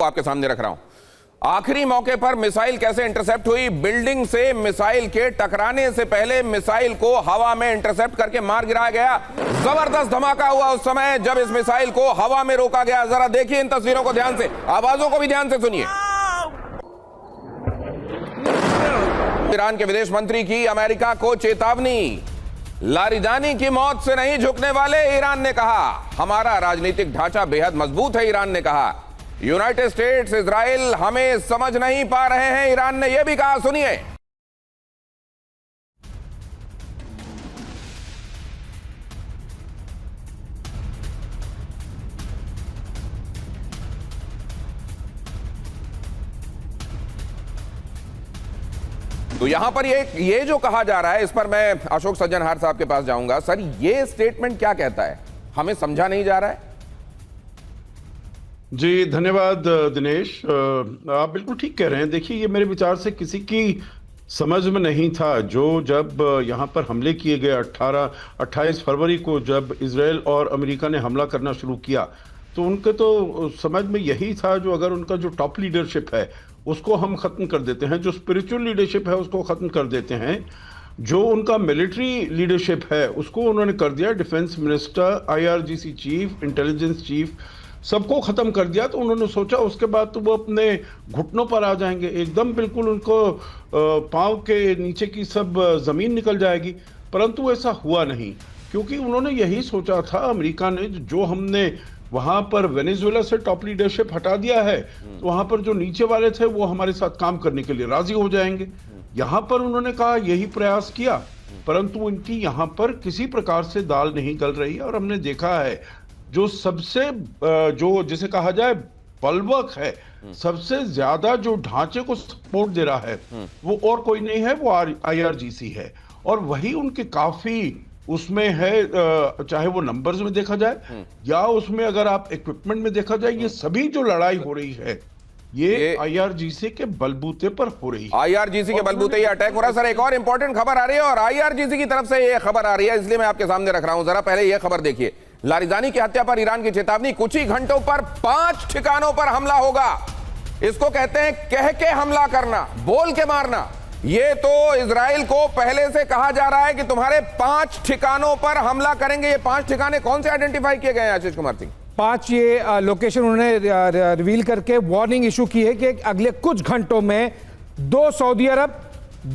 आपके सामने रख रहा हूं। आखिरी मौके पर मिसाइल कैसे इंटरसेप्ट हुई? बिल्डिंग से मिसाइल के टकराने से पहले मिसाइल को हवा में इंटरसेप्ट करके मार गिराया गया। जबरदस्त धमाका हुआ उस समय जब इस मिसाइल को हवा में रोका गया। जरा देखिए इन तस्वीरों को ध्यान से, आवाजों को भी ध्यान से सुनिए। ईरान के विदेश मंत्री की अमेरिका को चेतावनी। लारिजानी की मौत से नहीं झुकने वाले, ईरान ने कहा। हमारा राजनीतिक ढांचा बेहद मजबूत है, ईरान ने कहा। यूनाइटेड स्टेट्स, इजराइल हमें समझ नहीं पा रहे हैं, ईरान ने यह भी कहा। सुनिए। तो यहां पर ये जो कहा जा रहा है, इस पर मैं अशोक सज्जनहार साहब के पास जाऊंगा। सर, ये स्टेटमेंट क्या कहता है? हमें समझा नहीं जा रहा है। जी धन्यवाद दिनेश, आप बिल्कुल ठीक कह रहे हैं। देखिए, ये मेरे विचार से किसी की समझ में नहीं था। जो जब यहाँ पर हमले किए गए 28 फरवरी को जब इजराइल और अमेरिका ने हमला करना शुरू किया, तो उनके तो समझ में यही था, जो अगर उनका जो टॉप लीडरशिप है उसको हम ख़त्म कर देते हैं, जो स्पिरिचुअल लीडरशिप है उसको ख़त्म कर देते हैं, जो उनका मिलिट्री लीडरशिप है उसको उन्होंने कर दिया, defence minister, IRGC chief, intelligence chief, सबको ख़त्म कर दिया। तो उन्होंने सोचा उसके बाद तो वो अपने घुटनों पर आ जाएंगे, एकदम बिल्कुल उनको पाँव के नीचे की सब ज़मीन निकल जाएगी। परंतु ऐसा हुआ नहीं, क्योंकि उन्होंने यही सोचा था, अमेरिका ने, जो हमने वहाँ पर वेनेजुएला से टॉप लीडरशिप हटा दिया है, तो वहाँ पर जो नीचे वाले थे वो हमारे साथ काम करने के लिए राजी हो जाएंगे। यहाँ पर उन्होंने कहा, यही प्रयास किया, परंतु उनकी यहाँ पर किसी प्रकार से दाल नहीं गल रही। और हमने देखा है, जो सबसे जो जिसे कहा जाए बलवक है, सबसे ज्यादा जो ढांचे को सपोर्ट दे रहा है, वो और कोई नहीं है, वो IRGC है। और वही उनके काफी उसमें है, चाहे वो नंबर्स में देखा जाए या उसमें अगर आप इक्विपमेंट में देखा जाए, ये सभी जो लड़ाई हो रही है ये IRGC के बलबूते पर हो रही है। IRGC के बलबूते ये अटैक हो रहा है। सर, एक और इंपॉर्टेंट खबर आ रही है और IRGC की तरफ से ये खबर आ रही है, इसलिए मैं आपके सामने रख रहा हूं। जरा पहले ये खबर देखिए। लारिजानी की हत्या पर ईरान की चेतावनी। कुछ ही घंटों पर 5 ठिकानों पर हमला होगा। इसको कहते हैं कह के हमला करना, बोल के मारना। ये तो इजराइल को पहले से कहा जा रहा है कि तुम्हारे 5 ठिकानों पर हमला करेंगे। ये 5 ठिकाने कौन से आइडेंटिफाई किए गए हैं आशीष कुमार सिंह? 5 ये लोकेशन उन्होंने रिवील करके वार्निंग इशू की है कि अगले कुछ घंटों में 2 सऊदी अरब,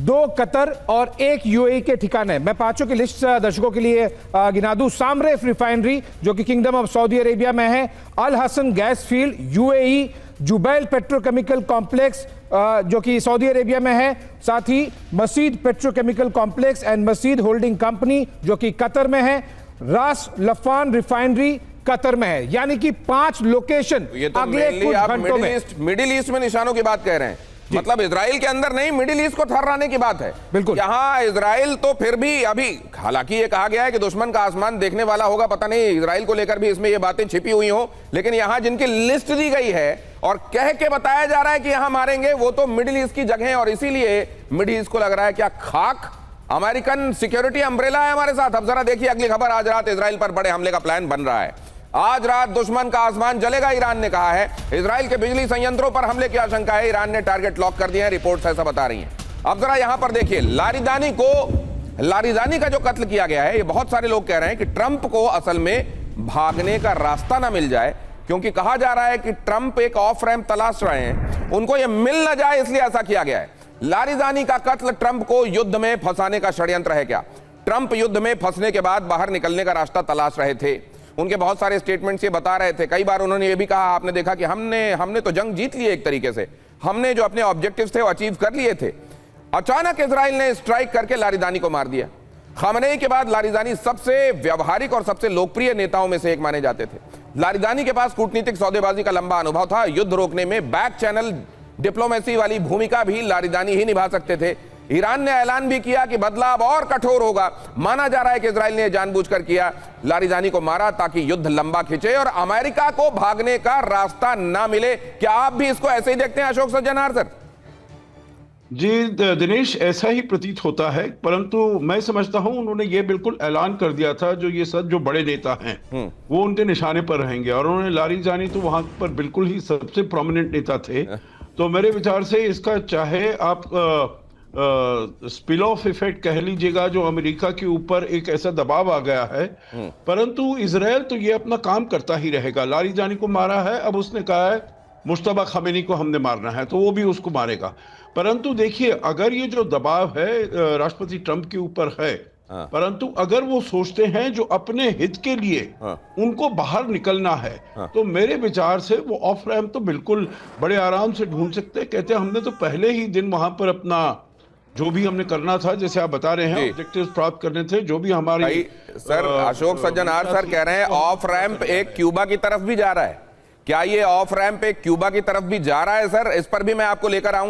2 कतर और 1 UAE के ठिकाने। मैं 5 की लिस्ट दर्शकों के लिए गिना दूं। सामरेफ रिफाइनरी जो कि किंगडम ऑफ सऊदी अरेबिया में है, Al Hasan gas field UAE, Jubail petrochemical complex जो कि सऊदी अरेबिया में है, साथ ही Mesaieed petrochemical complex and Mesaieed holding company जो कि कतर में है, रास लफान रिफाइनरी कतर में है। यानी कि 5 लोकेशन अगले कुछ घंटों में। मिडिल ईस्ट में निशानों की बात कह रहे हैं, मतलब इजराइल के अंदर नहीं, मिडिल ईस्ट को थर्राने की बात है। बिल्कुल। यहाँ इजराइल तो फिर भी अभी, हालांकि ये कहा गया है कि दुश्मन का आसमान देखने वाला होगा, पता नहीं इजराइल को लेकर भी इसमें ये बातें छिपी हुई हो, लेकिन यहाँ जिनकी लिस्ट दी गई है और कह के बताया जा रहा है कि यहाँ मारेंगे, वो तो मिडिल ईस्ट की जगह है। और इसीलिए मिडिल ईस्ट को लग रहा है क्या खाक अमेरिकन सिक्योरिटी अम्ब्रेला है हमारे साथ। अब जरा देखिए अगली खबर। आज रात इजराइल पर बड़े हमले का प्लान बन रहा है। आज रात दुश्मन का आसमान जलेगा, ईरान ने कहा है। इजराइल के बिजली संयंत्रों पर हमले की आशंका है, ईरान ने टारगेट लॉक कर दिए हैं, रिपोर्ट्स ऐसा बता रही हैं। अब जरा यहां पर देखिए, लारिजानी का जो कत्ल किया गया है, ये बहुत सारे लोग कह रहे हैं कि ट्रंप को असल में भागने का रास्ता ना मिल जाए, क्योंकि कहा जा रहा है कि ट्रंप एक ऑफ रैंप तलाश रहे हैं, उनको ये मिल ना जाए, इसलिए ऐसा किया गया है। लारिजानी का कत्ल ट्रंप को युद्ध में फंसाने का षड्यंत्र है क्या? ट्रंप युद्ध में फंसने के बाद बाहर निकलने का रास्ता तलाश रहे थे। उनके बहुत सारे स्टेटमेंट्स ये बता रहे थे। कई बार उन्होंने ये भी कहा, आपने देखा कि हमने तो जंग जीत ली एक तरीके से, हमने जो अपने ऑब्जेक्टिव्स थे वो अचीव कर लिए थे। अचानक इजराइल ने स्ट्राइक करके लारिजानी को मार दिया। खामनेई के बाद लारिजानी सबसे व्यवहारिक और सबसे लोकप्रिय नेताओं में से एक माने जाते थे। लारिजानी के पास कूटनीतिक सौदेबाजी का लंबा अनुभव था। युद्ध रोकने में बैक चैनल डिप्लोमेसी वाली भूमिका भी लारिजानी ही निभा सकते थे। ईरान ने ऐलान भी किया कि बदलाव और कठोर होगा। माना जा रहा है कि इजराइल ने जानबूझकर किया, लारिजानी को मारा ताकि युद्ध लंबा खिंचे और अमेरिका को भागने का रास्ता ना मिले। क्या आप भी इसको ऐसे ही देखते हैं अशोक सज्जनहार सर? जी दिनेश, ऐसा ही प्रतीत होता है, परंतु मैं समझता हूं उन्होंने ये बिल्कुल ऐलान कर दिया था, जो ये सब जो बड़े नेता हैं वो उनके निशाने पर रहेंगे, और उन्होंने लारीजानी तो वहां पर बिल्कुल ही सबसे प्रोमिनेंट नेता थे। तो मेरे विचार से इसका, चाहे आप स्पिल ऑफ इफेक्ट कह लीजिएगा, जो अमेरिका के ऊपर एक ऐसा दबाव आ गया है, परंतु इजराइल तो ये अपना काम करता ही रहेगा। लारीजानी को मारा है, अब उसने कहा है मुश्तबा खामेनी को हमने मारना है, तो वो भी उसको मारेगा। परंतु देखिए, अगर ये जो दबाव है राष्ट्रपति ट्रंप के ऊपर है, परंतु अगर वो सोचते हैं जो अपने हित के लिए उनको बाहर निकलना है, तो मेरे विचार से वो ऑफ रैम्प तो बिल्कुल बड़े आराम से ढूंढ सकते हैं। कहते हैं हमने तो पहले ही दिन वहां पर अपना जो भी हमने करना था, जैसे आप बता रहे हैं, ऑब्जेक्टिव्स प्राप्त करने थे, जो भी हमारी भाई सर, अशोक सज्जनहार सर कह रहे हैं ऑफ रैंप एक क्यूबा की तरफ भी जा रहा है। क्या ये ऑफ रैंप एक क्यूबा की तरफ भी जा रहा है सर? इस पर भी मैं आपको लेकर आऊंगा।